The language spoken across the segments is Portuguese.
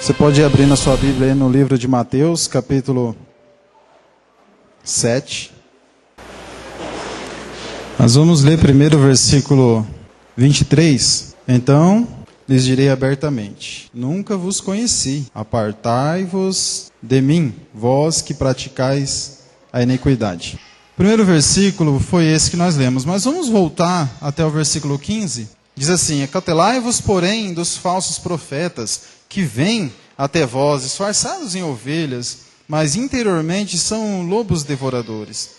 Você pode abrir na sua Bíblia aí no livro de Mateus, capítulo 7. Nós vamos ler primeiro o versículo 23. Então, lhes direi abertamente: nunca vos conheci, apartai-vos de mim, vós que praticais a iniquidade. O primeiro versículo foi esse que nós lemos, mas vamos voltar até o versículo 15. Diz assim: acautelai-vos, porém, dos falsos profetas, que vêm até vós, disfarçados em ovelhas, mas interiormente são lobos devoradores.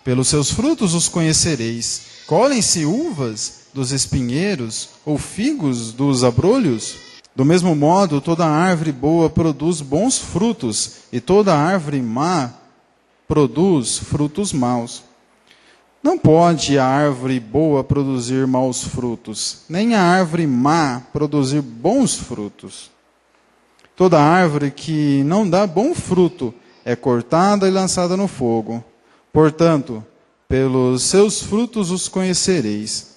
Pelos seus frutos os conhecereis. Colhem-se uvas dos espinheiros, ou figos dos abrolhos? Do mesmo modo, toda árvore boa produz bons frutos, e toda árvore má produz frutos maus. Não pode a árvore boa produzir maus frutos, nem a árvore má produzir bons frutos. Toda árvore que não dá bom fruto é cortada e lançada no fogo. Portanto, pelos seus frutos os conhecereis.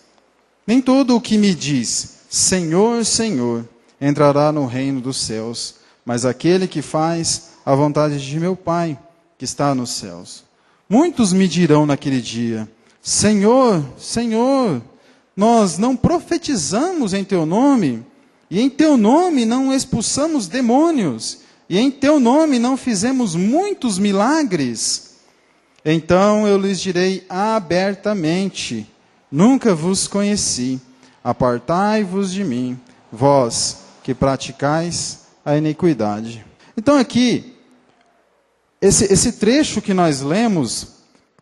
Nem todo o que me diz, Senhor, Senhor, entrará no reino dos céus, mas aquele que faz a vontade de meu Pai, que está nos céus. Muitos me dirão naquele dia: Senhor, Senhor, nós não profetizamos em teu nome, e em teu nome não expulsamos demônios, e em teu nome não fizemos muitos milagres? Então eu lhes direi abertamente: nunca vos conheci, apartai-vos de mim, vós que praticais a iniquidade. Então aqui, esse trecho que nós lemos,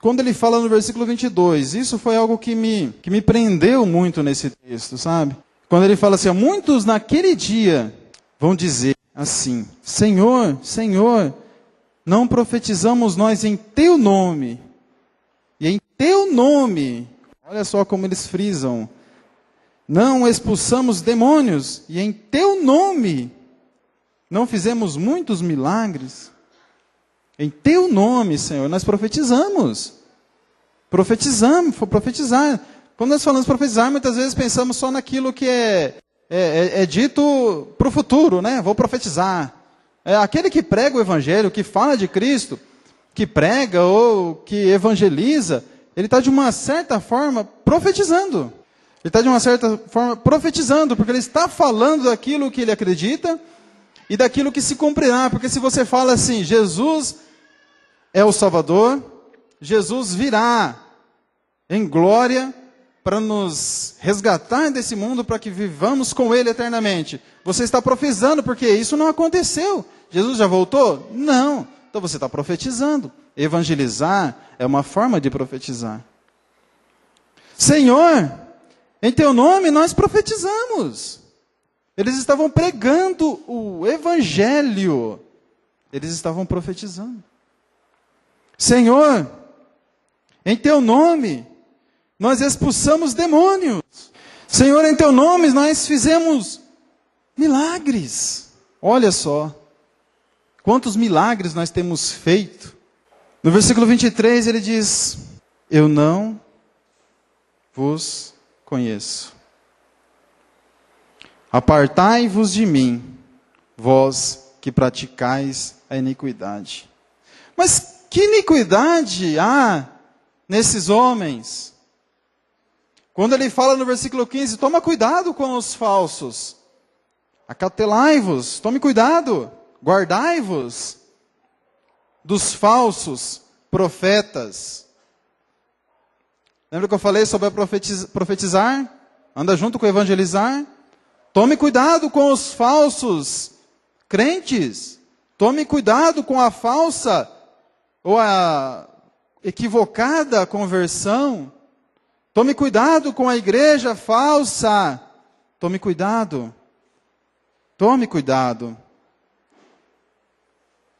quando ele fala no versículo 22, isso foi algo que me prendeu muito nesse texto, sabe? Quando ele fala assim: muitos naquele dia vão dizer assim: Senhor, Senhor, não profetizamos nós em teu nome? E em teu nome, olha só como eles frisam, não expulsamos demônios, e em teu nome não fizemos muitos milagres? Em teu nome, Senhor, nós profetizamos. Profetizar. Quando nós falamos profetizar, muitas vezes pensamos só naquilo que é dito para o futuro, né? Vou profetizar. Aquele que prega o evangelho, que fala de Cristo, que prega ou que evangeliza, ele está de uma certa forma profetizando. Ele está de uma certa forma profetizando, porque ele está falando daquilo que ele acredita e daquilo que se cumprirá. Porque se você fala assim: Jesus é o Salvador, Jesus virá em glória para nos resgatar desse mundo, para que vivamos com Ele eternamente. Você está profetizando, porque isso não aconteceu. Jesus já voltou? Não. Então você está profetizando. Evangelizar é uma forma de profetizar. Senhor, em teu nome nós profetizamos. Eles estavam pregando o evangelho. Eles estavam profetizando. Senhor, em teu nome nós expulsamos demônios. Senhor, em teu nome nós fizemos milagres. Olha só, quantos milagres nós temos feito. No versículo 23 ele diz: eu não vos conheço. Apartai-vos de mim, vós que praticais a iniquidade. Mas que iniquidade há nesses homens? Quando ele fala no versículo 15, toma cuidado com os falsos. Acautelai-vos, tome cuidado, guardai-vos dos falsos profetas. Lembra que eu falei sobre profetizar? Anda junto com evangelizar? Tome cuidado com os falsos crentes. Tome cuidado com a falsa ou a equivocada conversão. Tome cuidado com a igreja falsa. Tome cuidado. Tome cuidado.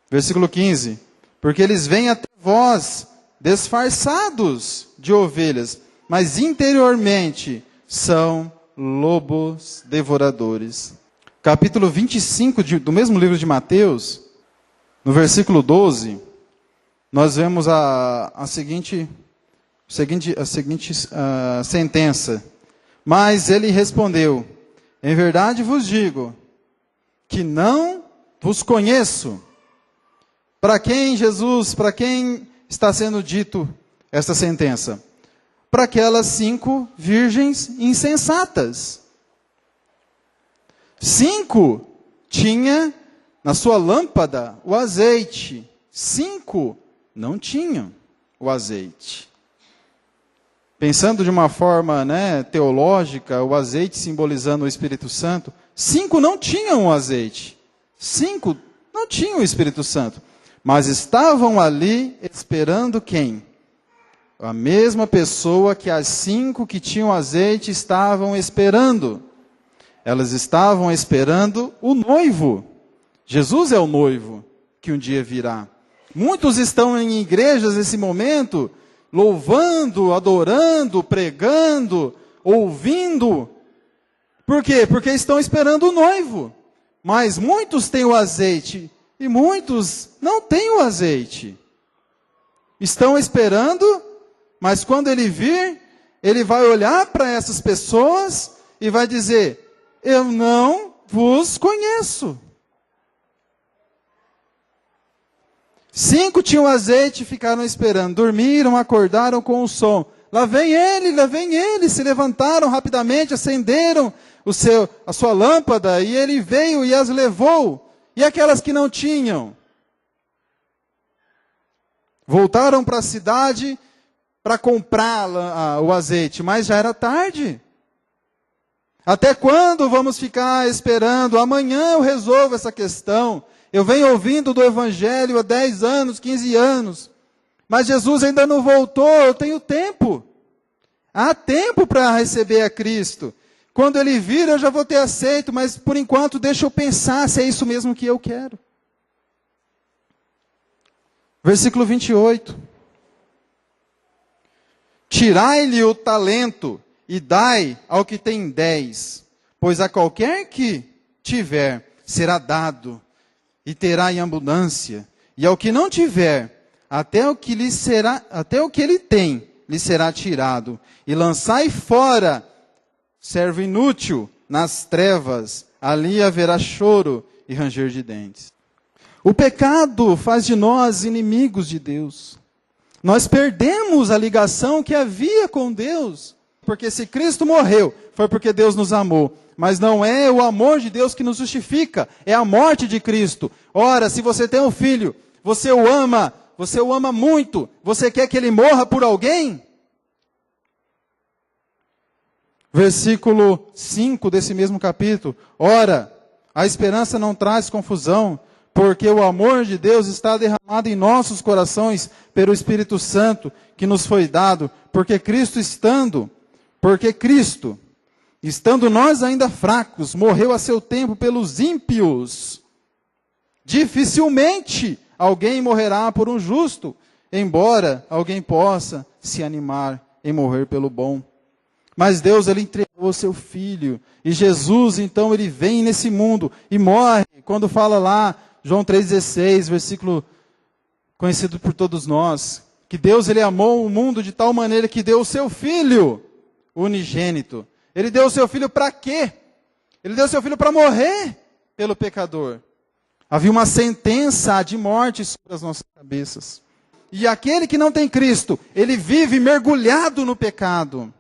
Versículo 15. Porque eles vêm até vós, disfarçados de ovelhas, mas interiormente são lobos devoradores. Capítulo 25 do mesmo livro de Mateus, no versículo 12, nós vemos a seguinte sentença. Mas ele respondeu: em verdade vos digo, que não vos conheço. Para quem está sendo dito esta sentença? Para aquelas 5 virgens insensatas. 5 tinha na sua lâmpada o azeite. 5 não tinham o azeite. Pensando de uma forma, teológica, o azeite simbolizando o Espírito Santo, 5 não tinham o azeite. 5 não tinham o Espírito Santo. Mas estavam ali esperando quem? A mesma pessoa que as 5 que tinham azeite estavam esperando. Elas estavam esperando o noivo. Jesus é o noivo que um dia virá. Muitos estão em igrejas nesse momento, louvando, adorando, pregando, ouvindo. Por quê? Porque estão esperando o noivo. Mas muitos têm o azeite e muitos não têm o azeite. Estão esperando, mas quando ele vir, ele vai olhar para essas pessoas e vai dizer: eu não vos conheço. 5 tinham azeite e ficaram esperando. Dormiram, acordaram com o som. Lá vem ele. Se levantaram rapidamente, acenderam a sua lâmpada e ele veio e as levou. E aquelas que não tinham? Voltaram para a cidade para comprar o azeite, mas já era tarde. Até quando vamos ficar esperando? Amanhã eu resolvo essa questão. Eu venho ouvindo do Evangelho há 10 anos, 15 anos. Mas Jesus ainda não voltou, eu tenho tempo. Há tempo para receber a Cristo. Quando Ele vir, eu já vou ter aceito, mas por enquanto deixa eu pensar se é isso mesmo que eu quero. Versículo 28. Tirai-lhe o talento e dai ao que tem 10, pois a qualquer que tiver será dado e terá em abundância, e ao que não tiver, até o que ele tem lhe será tirado. E lançai fora, servo inútil, nas trevas, ali haverá choro e ranger de dentes. O pecado faz de nós inimigos de Deus. Nós perdemos a ligação que havia com Deus. Porque se Cristo morreu, foi porque Deus nos amou. Mas não é o amor de Deus que nos justifica, é a morte de Cristo. Ora, se você tem um filho, você o ama muito, você quer que ele morra por alguém? Versículo 5 desse mesmo capítulo. Ora, a esperança não traz confusão, porque o amor de Deus está derramado em nossos corações pelo Espírito Santo que nos foi dado, porque Cristo, estando nós ainda fracos, morreu a seu tempo pelos ímpios. Dificilmente alguém morrerá por um justo, embora alguém possa se animar em morrer pelo bom. Mas Deus, Ele entregou o seu Filho. E Jesus, então, Ele vem nesse mundo e morre. Quando fala lá, João 3,16, versículo conhecido por todos nós, que Deus, Ele amou o mundo de tal maneira que deu o seu Filho unigênito. Ele deu o seu Filho para quê? Ele deu o seu Filho para morrer pelo pecador. Havia uma sentença de morte sobre as nossas cabeças. E aquele que não tem Cristo, ele vive mergulhado no pecado.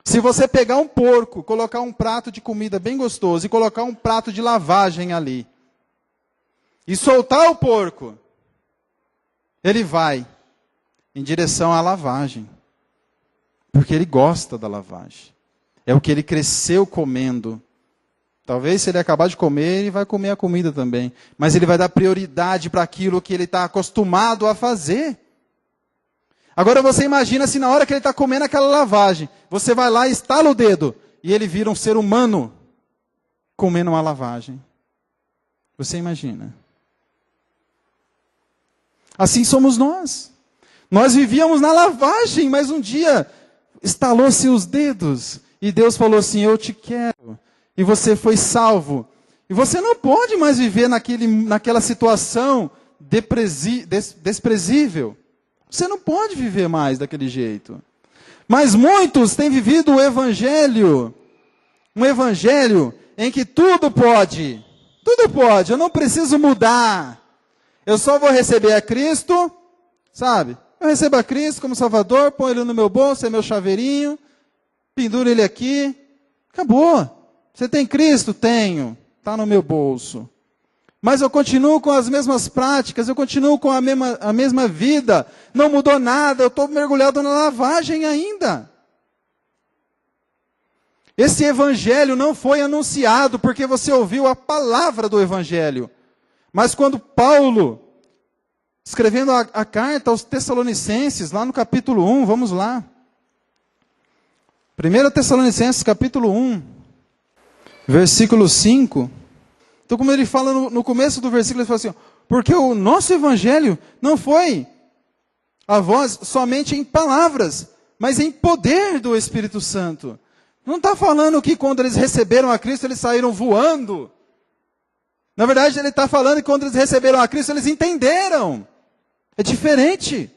Se você pegar um porco, colocar um prato de comida bem gostoso e colocar um prato de lavagem ali, e soltar o porco, ele vai em direção à lavagem. Porque ele gosta da lavagem. É o que ele cresceu comendo. Talvez se ele acabar de comer, ele vai comer a comida também. Mas ele vai dar prioridade para aquilo que ele está acostumado a fazer. Agora você imagina se na hora que ele está comendo aquela lavagem, você vai lá e estala o dedo, e ele vira um ser humano comendo uma lavagem. Você imagina? Assim somos nós. Nós vivíamos na lavagem, mas um dia estalou-se os dedos. E Deus falou assim: eu te quero. E você foi salvo. E você não pode mais viver naquela situação desprezível. Você não pode viver mais daquele jeito. Mas muitos têm vivido o evangelho. Um evangelho em que tudo pode. Tudo pode, eu não preciso mudar. Eu só vou receber a Cristo, sabe? Eu recebo a Cristo como Salvador, põe ele no meu bolso, é meu chaveirinho, penduro ele aqui, acabou. Você tem Cristo? Tenho, está no meu bolso. Mas eu continuo com as mesmas práticas, eu continuo com a mesma vida, não mudou nada, eu estou mergulhado na lavagem ainda. Esse evangelho não foi anunciado porque você ouviu a palavra do evangelho. Mas quando Paulo, escrevendo a carta aos Tessalonicenses, lá no capítulo 1, vamos lá. 1 Tessalonicenses, capítulo 1, versículo 5. Então, como ele fala no começo do versículo, ele fala assim, porque o nosso evangelho não foi a voz somente em palavras, mas em poder do Espírito Santo. Não está falando que quando eles receberam a Cristo, eles saíram voando. Na verdade, ele está falando que quando eles receberam a Cristo, eles entenderam. É diferente.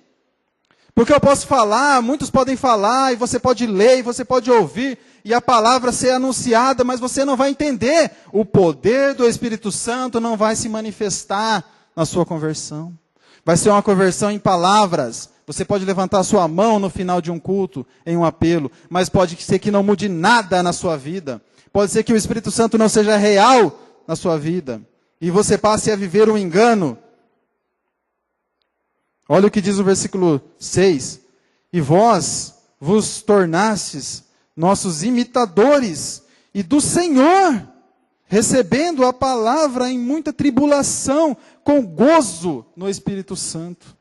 Porque eu posso falar, muitos podem falar, e você pode ler, e você pode ouvir, e a palavra ser anunciada, mas você não vai entender. O poder do Espírito Santo não vai se manifestar na sua conversão. Vai ser uma conversão em palavras. Você pode levantar a sua mão no final de um culto, em um apelo, mas pode ser que não mude nada na sua vida. Pode ser que o Espírito Santo não seja real na sua vida. E você passe a viver um engano. Olha o que diz o versículo 6. E vós vos tornastes nossos imitadores, e do Senhor, recebendo a palavra em muita tribulação, com gozo no Espírito Santo.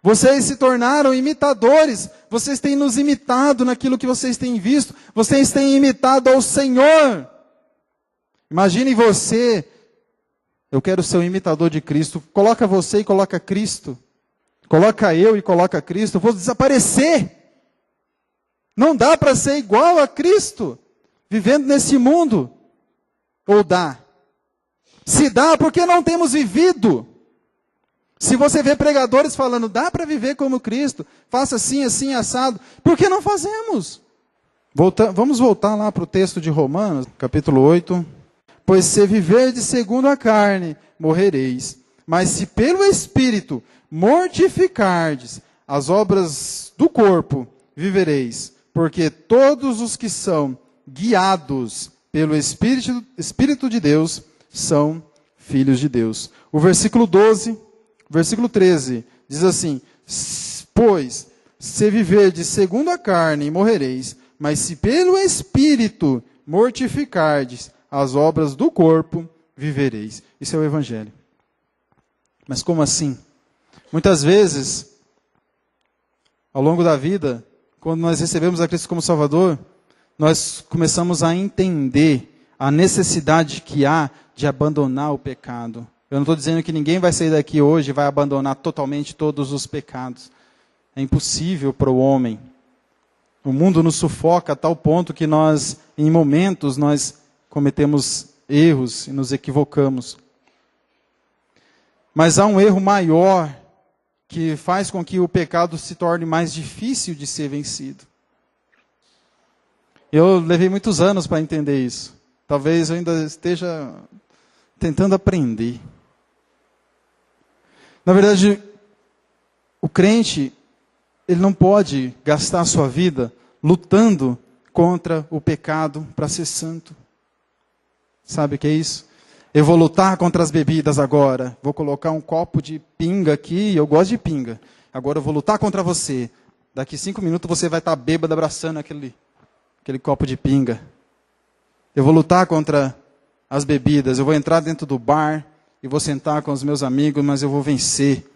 Vocês se tornaram imitadores, vocês têm nos imitado naquilo que vocês têm visto, vocês têm imitado ao Senhor. Imagine você, eu quero ser um imitador de Cristo, coloca você e coloca Cristo, coloca eu e coloca Cristo, eu vou desaparecer. Não dá para ser igual a Cristo, vivendo nesse mundo. Ou dá? Se dá, porque não temos vivido. Se você vê pregadores falando, dá para viver como Cristo, faça assim, assim, assado. Por que não fazemos? Vamos voltar lá para o texto de Romanos, capítulo 8. Pois se viverdes segundo a carne, morrereis. Mas se pelo Espírito mortificardes as obras do corpo, vivereis. Porque todos os que são guiados pelo Espírito de Deus são filhos de Deus. O versículo 12... Versículo 13, diz assim, pois, se viverdes segundo a carne, morrereis, mas se pelo Espírito mortificardes as obras do corpo, vivereis. Isso é o Evangelho. Mas como assim? Muitas vezes, ao longo da vida, quando nós recebemos a Cristo como Salvador, nós começamos a entender a necessidade que há de abandonar o pecado. Eu não estou dizendo que ninguém vai sair daqui hoje e vai abandonar totalmente todos os pecados. É impossível para o homem. O mundo nos sufoca a tal ponto que nós, em momentos, nós cometemos erros e nos equivocamos. Mas há um erro maior que faz com que o pecado se torne mais difícil de ser vencido. Eu levei muitos anos para entender isso. Talvez eu ainda esteja tentando aprender. Na verdade, o crente, ele não pode gastar a sua vida lutando contra o pecado para ser santo. Sabe o que é isso? Eu vou lutar contra as bebidas agora. Vou colocar um copo de pinga aqui, eu gosto de pinga. Agora eu vou lutar contra você. Daqui 5 minutos você vai estar bêbado abraçando aquele copo de pinga. Eu vou lutar contra as bebidas. Eu vou entrar dentro do bar e vou sentar com os meus amigos, mas eu vou vencer.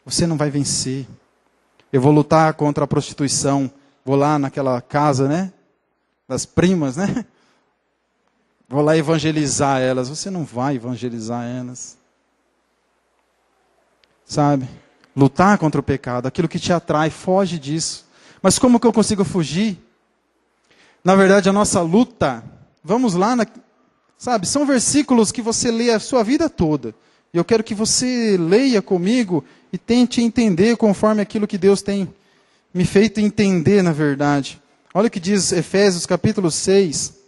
Você não vai vencer. Eu vou lutar contra a prostituição. Vou lá naquela casa, né? Das primas, né? Vou lá evangelizar elas. Você não vai evangelizar elas. Sabe? Lutar contra o pecado, aquilo que te atrai, foge disso. Mas como que eu consigo fugir? Na verdade, a nossa luta, vamos lá, sabe, são versículos que você lê a sua vida toda. E eu quero que você leia comigo e tente entender conforme aquilo que Deus tem me feito entender, na verdade. Olha o que diz Efésios capítulo 6.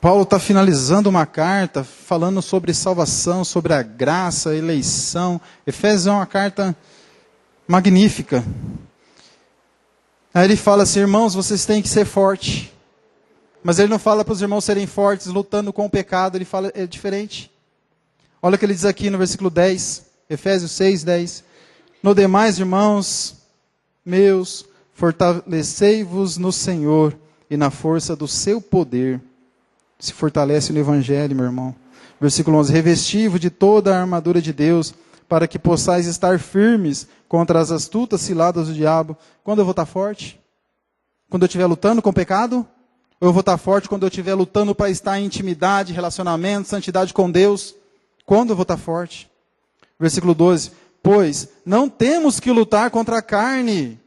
Paulo está finalizando uma carta falando sobre salvação, sobre a graça, a eleição. Efésios é uma carta magnífica. Aí ele fala assim, irmãos, vocês têm que ser fortes. Mas ele não fala para os irmãos serem fortes, lutando com o pecado, ele fala, é diferente. Olha o que ele diz aqui no versículo 10, Efésios 6, 10. No demais, irmãos meus, fortalecei-vos no Senhor e na força do seu poder. Se fortalece no Evangelho, meu irmão. Versículo 11. Revesti-vos de toda a armadura de Deus, para que possais estar firmes contra as astutas ciladas do diabo. Quando eu vou estar forte? Quando eu estiver lutando com o pecado? Ou eu vou estar forte quando eu estiver lutando para estar em intimidade, relacionamento, santidade com Deus? Quando eu vou estar forte? Versículo 12. Pois não temos que lutar contra a carne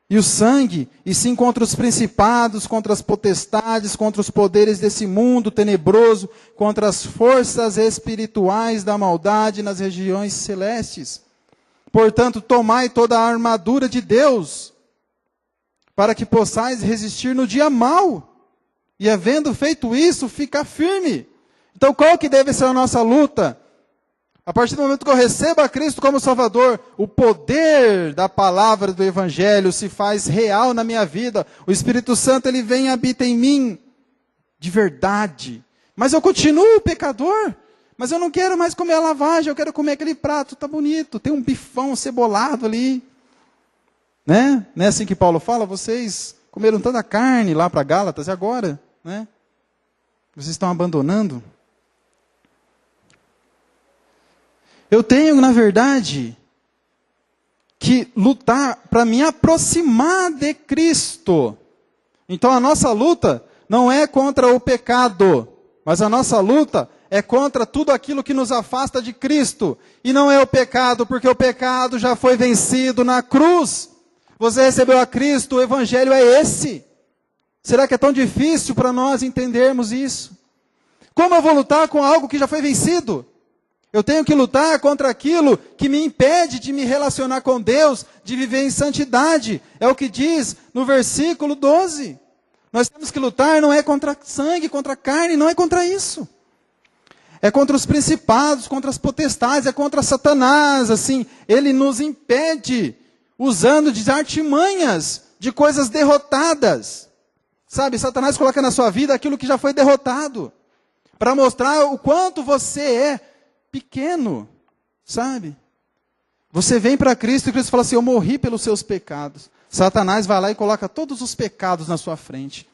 e o sangue, e sim contra os principados, contra as potestades, contra os poderes desse mundo tenebroso, contra as forças espirituais da maldade nas regiões celestes. Portanto, tomai toda a armadura de Deus, para que possais resistir no dia mau, e havendo feito isso, ficar firme. Então, qual que deve ser a nossa luta? A partir do momento que eu recebo a Cristo como Salvador, o poder da palavra do Evangelho se faz real na minha vida. O Espírito Santo, ele vem e habita em mim, de verdade. Mas eu continuo pecador. Mas eu não quero mais comer a lavagem, eu quero comer aquele prato, tá bonito. Tem um bifão cebolado ali. Né? Não é assim que Paulo fala? Vocês comeram tanta carne lá para Gálatas, e agora? Né? Vocês estão abandonando? Eu tenho, na verdade, que lutar para me aproximar de Cristo. Então a nossa luta não é contra o pecado, mas a nossa luta é contra tudo aquilo que nos afasta de Cristo. E não é o pecado, porque o pecado já foi vencido na cruz. Você recebeu a Cristo, o Evangelho é esse. Será que é tão difícil para nós entendermos isso? Como eu vou lutar com algo que já foi vencido? Eu tenho que lutar contra aquilo que me impede de me relacionar com Deus, de viver em santidade. É o que diz no versículo 12. Nós temos que lutar não é contra sangue, contra carne, não é contra isso. É contra os principados, contra as potestades, é contra Satanás, assim. Ele nos impede, usando de artimanhas, de coisas derrotadas. Sabe, Satanás coloca na sua vida aquilo que já foi derrotado. Para mostrar o quanto você é pequeno, sabe? Você vem para Cristo e Cristo fala assim, eu morri pelos seus pecados. Satanás vai lá e coloca todos os pecados na sua frente.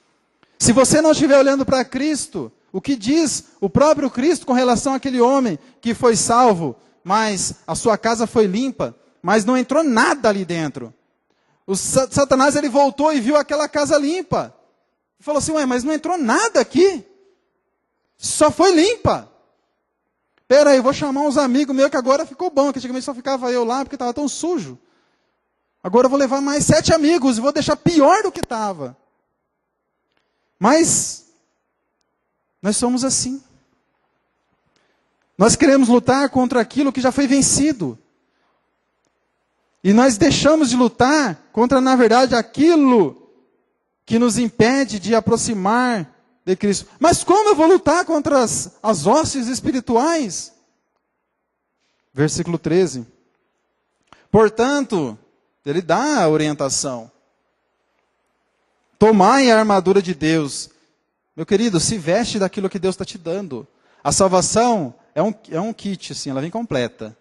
Se você não estiver olhando para Cristo, o que diz o próprio Cristo com relação àquele homem que foi salvo, mas a sua casa foi limpa, mas não entrou nada ali dentro. O Satanás ele voltou e viu aquela casa limpa. E falou assim, ué, mas não entrou nada aqui. Só foi limpa. Espera aí, eu vou chamar uns amigos meus que agora ficou bom, que antigamente só ficava eu lá porque estava tão sujo. Agora eu vou levar mais 7 amigos e vou deixar pior do que estava. Mas nós somos assim. Nós queremos lutar contra aquilo que já foi vencido. E nós deixamos de lutar contra, na verdade, aquilo que nos impede de aproximar de Cristo. Mas como eu vou lutar contra as hostes espirituais? Versículo 13. Portanto, ele dá a orientação. Tomai a armadura de Deus. Meu querido, se veste daquilo que Deus está te dando. A salvação é um kit, assim, ela vem completa.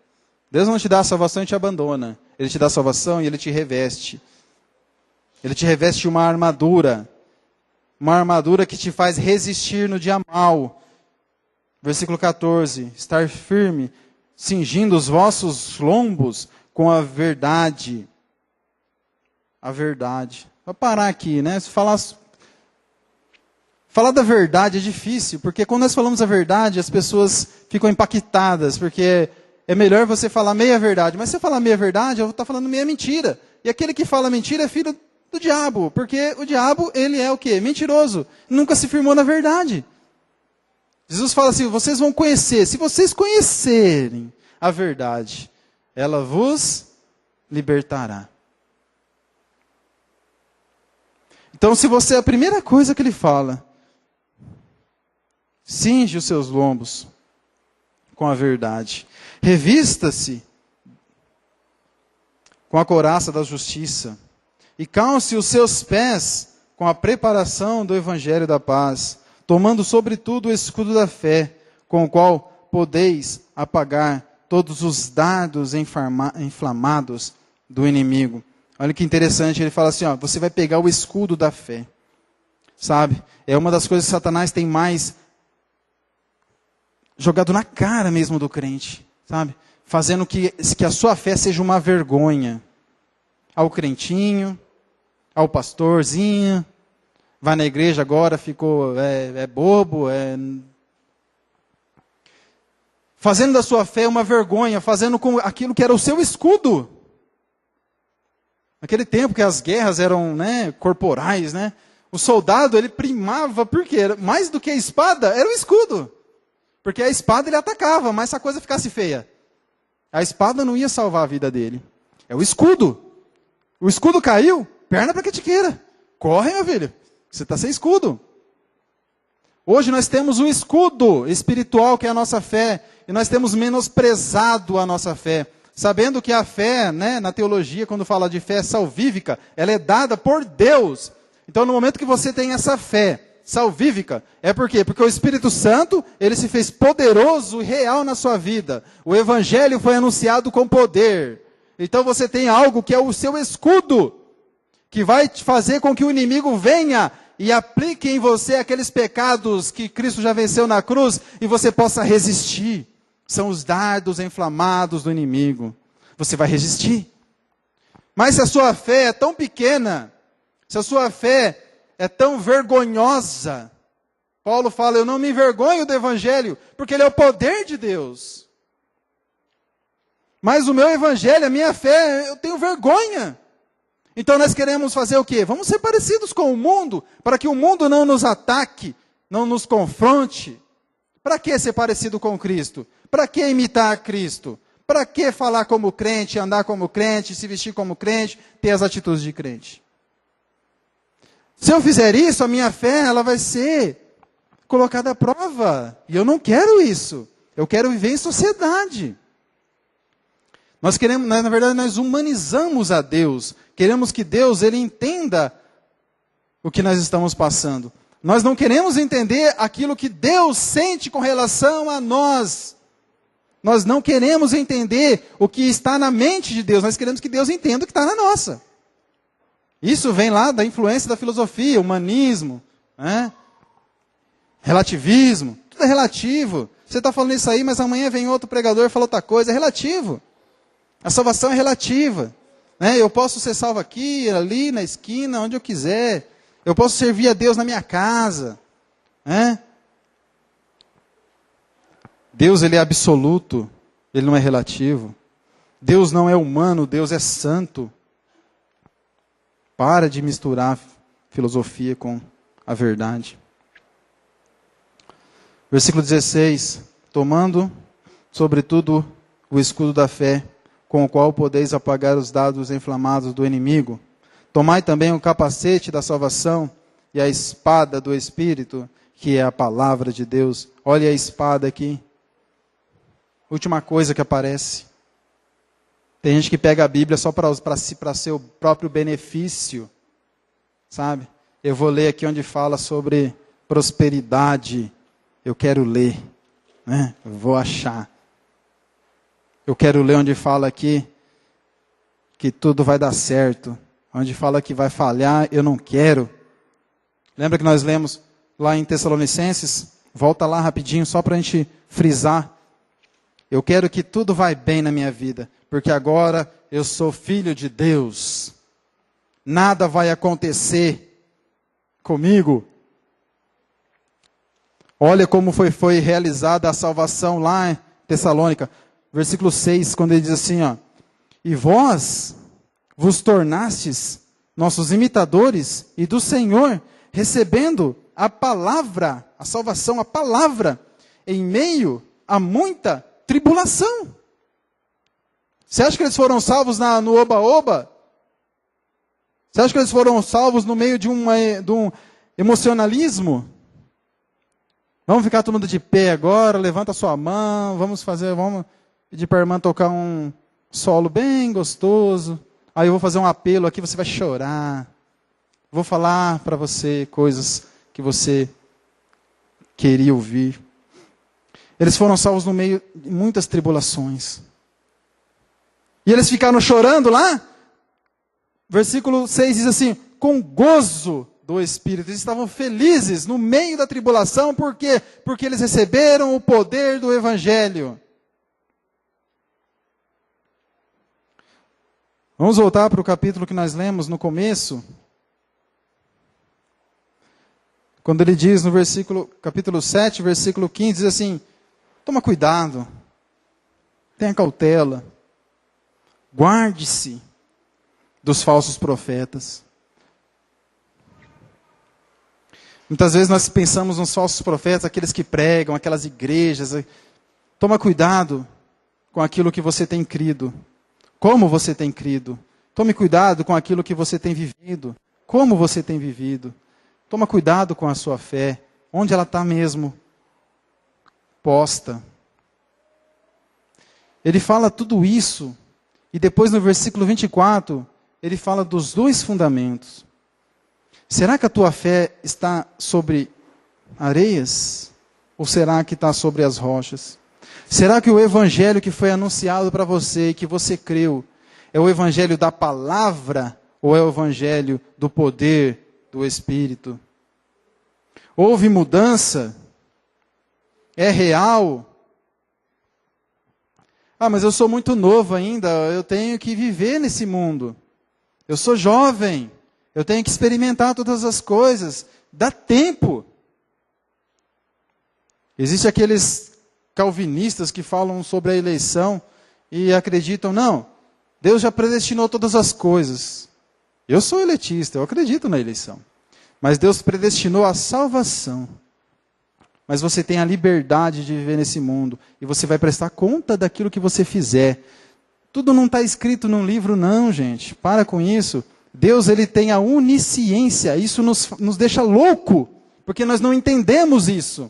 Deus não te dá a salvação e te abandona. Ele te dá a salvação e ele te reveste. Ele te reveste uma armadura. Uma armadura que te faz resistir no dia mau. Versículo 14. Estar firme, cingindo os vossos lombos com a verdade. A verdade. Vou parar aqui, né? Falar da verdade é difícil, porque quando nós falamos a verdade, as pessoas ficam impactadas, porque é melhor você falar meia verdade. Mas se eu falar meia verdade, eu vou estar falando meia mentira. E aquele que fala mentira é filho do diabo, porque o diabo, ele é o quê? Mentiroso. Nunca se firmou na verdade. Jesus fala assim, vocês vão conhecer. Se vocês conhecerem a verdade, ela vos libertará. Então, se você, a primeira coisa que ele fala, Cinge os seus lombos com a verdade. Revista-se com a couraça da justiça. E calce os seus pés com a preparação do evangelho da paz, tomando sobretudo o escudo da fé, com o qual podeis apagar todos os dardos inflamados do inimigo. Olha que interessante, ele fala assim, ó, você vai pegar o escudo da fé. Sabe? É uma das coisas que Satanás tem mais jogado na cara mesmo do crente. Sabe? Fazendo que a sua fé seja uma vergonha. Ao crentinho, ao pastorzinho, vai na igreja agora, ficou, bobo, fazendo da sua fé uma vergonha, fazendo com aquilo que era o seu escudo. Naquele tempo que as guerras eram, corporais, o soldado, ele primava, porque mais do que a espada, era o escudo. Porque a espada ele atacava, mas se a coisa ficasse feia, a espada não ia salvar a vida dele. É o escudo. O escudo caiu, perna para que te queira. Corre, meu filho, você está sem escudo. Hoje nós temos o escudo espiritual, que é a nossa fé, e nós temos menosprezado a nossa fé. Sabendo que a fé, na teologia, quando fala de fé salvífica, ela é dada por Deus. Então, no momento que você tem essa fé salvífica, é por quê? Porque o Espírito Santo, ele se fez poderoso e real na sua vida. O Evangelho foi anunciado com poder. Então, você tem algo que é o seu escudo, que vai fazer com que o inimigo venha e aplique em você aqueles pecados que Cristo já venceu na cruz e você possa resistir. São os dardos inflamados do inimigo. Você vai resistir. Mas se a sua fé é tão pequena, se a sua fé é tão vergonhosa, Paulo fala, eu não me envergonho do Evangelho, porque ele é o poder de Deus. Mas o meu Evangelho, a minha fé, eu tenho vergonha. Então nós queremos fazer o quê? Vamos ser parecidos com o mundo, para que o mundo não nos ataque, não nos confronte. Para que ser parecido com Cristo? Para que imitar Cristo? Para que falar como crente, andar como crente, se vestir como crente, ter as atitudes de crente? Se eu fizer isso, a minha fé ela vai ser colocada à prova. E eu não quero isso. Eu quero viver em sociedade. Nós queremos, na verdade, nós humanizamos a Deus. Queremos que Deus ele entenda o que nós estamos passando. Nós não queremos entender aquilo que Deus sente com relação a nós. Nós não queremos entender o que está na mente de Deus. Nós queremos que Deus entenda o que está na nossa. Isso vem lá da influência da filosofia, humanismo, relativismo. Tudo é relativo. Você está falando isso aí, mas amanhã vem outro pregador e fala outra coisa. É relativo. A salvação é relativa. Eu posso ser salvo aqui, ali, na esquina, onde eu quiser. Eu posso servir a Deus na minha casa. Deus ele é absoluto, ele não é relativo. Deus não é humano, Deus é santo. Para de misturar filosofia com a verdade. Versículo 16. Tomando, sobretudo, o escudo da fé, com o qual podeis apagar os dardos inflamados do inimigo. Tomai também o capacete da salvação e a espada do Espírito, que é a palavra de Deus. Olha a espada aqui. Última coisa que aparece. Tem gente que pega a Bíblia só para seu próprio benefício. Sabe? Eu vou ler aqui onde fala sobre prosperidade. Eu quero ler. Eu vou achar. Eu quero ler onde fala aqui que tudo vai dar certo. Onde fala que vai falhar, eu não quero. Lembra que nós lemos lá em Tessalonicenses? Volta lá rapidinho, só para a gente frisar. Eu quero que tudo vai bem na minha vida, porque agora eu sou filho de Deus. Nada vai acontecer comigo. Olha como foi realizada a salvação lá em Tessalônica. Versículo 6, quando ele diz assim, e vós vos tornastes nossos imitadores e do Senhor, recebendo a palavra, a salvação, a palavra, em meio a muita tribulação. Você acha que eles foram salvos no oba-oba? Você acha que eles foram salvos no meio de um emocionalismo? Vamos ficar todo mundo de pé agora, levanta a sua mão, vamos pedir para a irmã tocar um solo bem gostoso. Aí eu vou fazer um apelo aqui, você vai chorar. Vou falar para você coisas que você queria ouvir. Eles foram salvos no meio de muitas tribulações. E eles ficaram chorando lá. Versículo 6 diz assim, com gozo do Espírito. Eles estavam felizes no meio da tribulação. Por quê? Porque eles receberam o poder do Evangelho. Vamos voltar para o capítulo que nós lemos no começo. Quando ele diz no capítulo 7, versículo 15, diz assim, toma cuidado, tenha cautela, guarde-se dos falsos profetas. Muitas vezes nós pensamos nos falsos profetas, aqueles que pregam, aquelas igrejas. Toma cuidado com aquilo que você tem crido. Como você tem crido. Tome cuidado com aquilo que você tem vivido. Como você tem vivido. Toma cuidado com a sua fé. Onde ela está mesmo posta. Ele fala tudo isso. E depois no versículo 24, ele fala dos dois fundamentos. Será que a tua fé está sobre areias? Ou será que está sobre as rochas? Será que o evangelho que foi anunciado para você e que você creu é o evangelho da palavra ou é o evangelho do poder do Espírito? Houve mudança? É real? Ah, mas eu sou muito novo ainda, eu tenho que viver nesse mundo. Eu sou jovem, eu tenho que experimentar todas as coisas. Dá tempo. Existem aqueles calvinistas que falam sobre a eleição e acreditam, não, Deus já predestinou todas as coisas. Eu sou eletista, eu acredito na eleição. Mas Deus predestinou a salvação. Mas você tem a liberdade de viver nesse mundo. E você vai prestar conta daquilo que você fizer. Tudo não está escrito num livro, não, gente. Para com isso. Deus, ele tem a onisciência. Isso nos deixa louco. Porque nós não entendemos isso.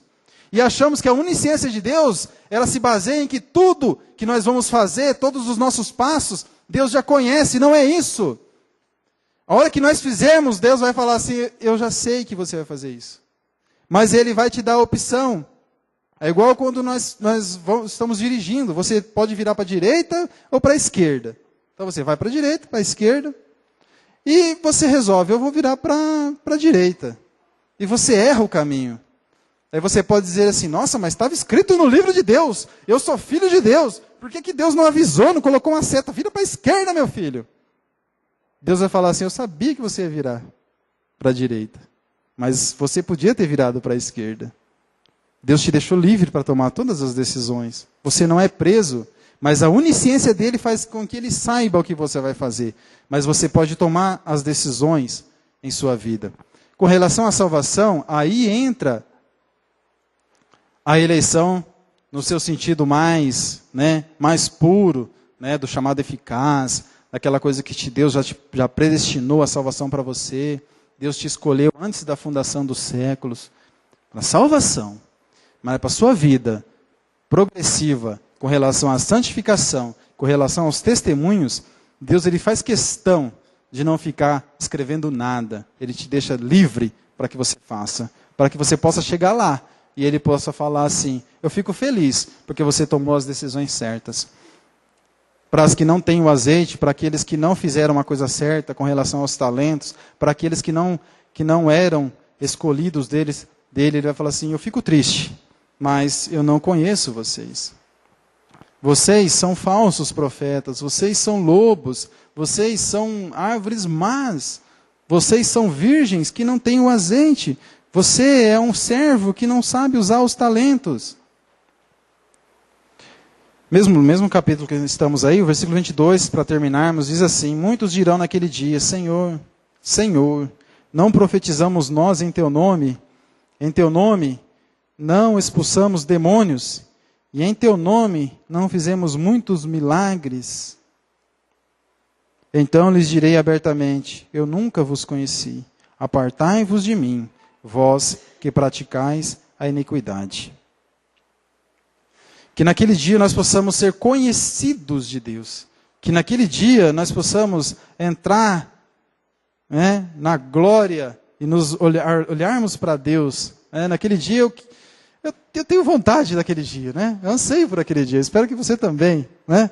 E achamos que a onisciência de Deus, ela se baseia em que tudo que nós vamos fazer, todos os nossos passos, Deus já conhece. Não é isso. A hora que nós fizermos, Deus vai falar assim, eu já sei que você vai fazer isso. Mas Ele vai te dar a opção. É igual quando nós estamos dirigindo. Você pode virar para a direita ou para a esquerda. Então você vai para a direita, para a esquerda. E você resolve, eu vou virar para a direita. E você erra o caminho. Aí você pode dizer assim, nossa, mas estava escrito no livro de Deus. Eu sou filho de Deus. Por que Deus não avisou, não colocou uma seta? Vira para a esquerda, meu filho. Deus vai falar assim, eu sabia que você ia virar para a direita. Mas você podia ter virado para a esquerda. Deus te deixou livre para tomar todas as decisões. Você não é preso, mas a onisciência dele faz com que ele saiba o que você vai fazer. Mas você pode tomar as decisões em sua vida. Com relação à salvação, aí entra a eleição no seu sentido mais puro, do chamado eficaz, daquela coisa que Deus já predestinou a salvação para você. Deus te escolheu antes da fundação dos séculos para salvação. Mas para a sua vida progressiva, com relação à santificação, com relação aos testemunhos, Deus ele faz questão de não ficar escrevendo nada. Ele te deixa livre para que você faça, para que você possa chegar lá e Ele possa falar assim, eu fico feliz porque você tomou as decisões certas. Para as que não têm o azeite, para aqueles que não fizeram a coisa certa com relação aos talentos, para aqueles que não eram escolhidos dele, ele vai falar assim, eu fico triste, mas eu não conheço vocês. Vocês são falsos profetas, vocês são lobos, vocês são árvores más, vocês são virgens que não têm o azeite, você é um servo que não sabe usar os talentos. No mesmo capítulo que estamos aí, o versículo 22, para terminarmos, diz assim, muitos dirão naquele dia, Senhor, Senhor, não profetizamos nós em Teu nome não expulsamos demônios, e em Teu nome não fizemos muitos milagres. Então lhes direi abertamente, eu nunca vos conheci, apartai-vos de mim, vós que praticais a iniquidade. Que naquele dia nós possamos ser conhecidos de Deus. Que naquele dia nós possamos entrar, né, na glória e nos olharmos para Deus. Naquele dia eu tenho vontade daquele dia, né? Eu anseio por aquele dia. Espero que você também, né?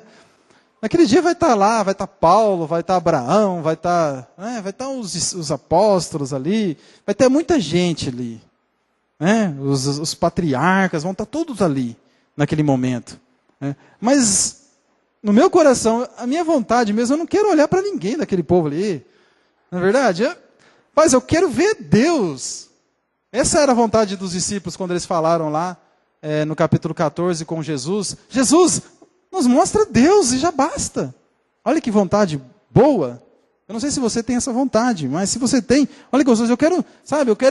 Naquele dia vai estar lá, vai estar Paulo, vai estar Abraão, vai estar os apóstolos ali, vai ter muita gente ali. Né? Os patriarcas vão estar todos ali, naquele momento. Né? Mas, no meu coração, a minha vontade mesmo, eu não quero olhar para ninguém daquele povo ali. Na verdade, eu quero ver Deus. Essa era a vontade dos discípulos quando eles falaram lá, no capítulo 14 com Jesus. Jesus, nos mostra Deus e já basta. Olha que vontade boa. Eu não sei se você tem essa vontade, mas se você tem, olha que gostoso, eu quero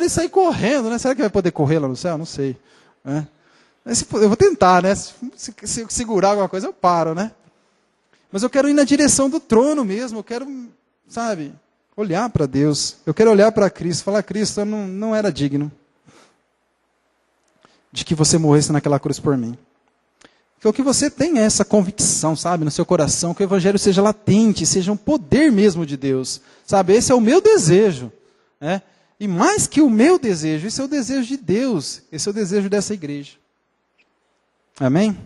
ir sair correndo, né? Será que vai poder correr lá no céu? Não sei. Né? Eu vou tentar, né? Se segurar alguma coisa, eu paro, né? Mas eu quero ir na direção do trono mesmo, eu quero, olhar para Deus. Eu quero olhar para Cristo, falar, Cristo, eu não era digno de que você morresse naquela cruz por mim. Que você tenha essa convicção, no seu coração, que o Evangelho seja latente, seja um poder mesmo de Deus. Esse é o meu desejo. Né? E mais que o meu desejo, esse é o desejo de Deus, esse é o desejo dessa igreja. Amém?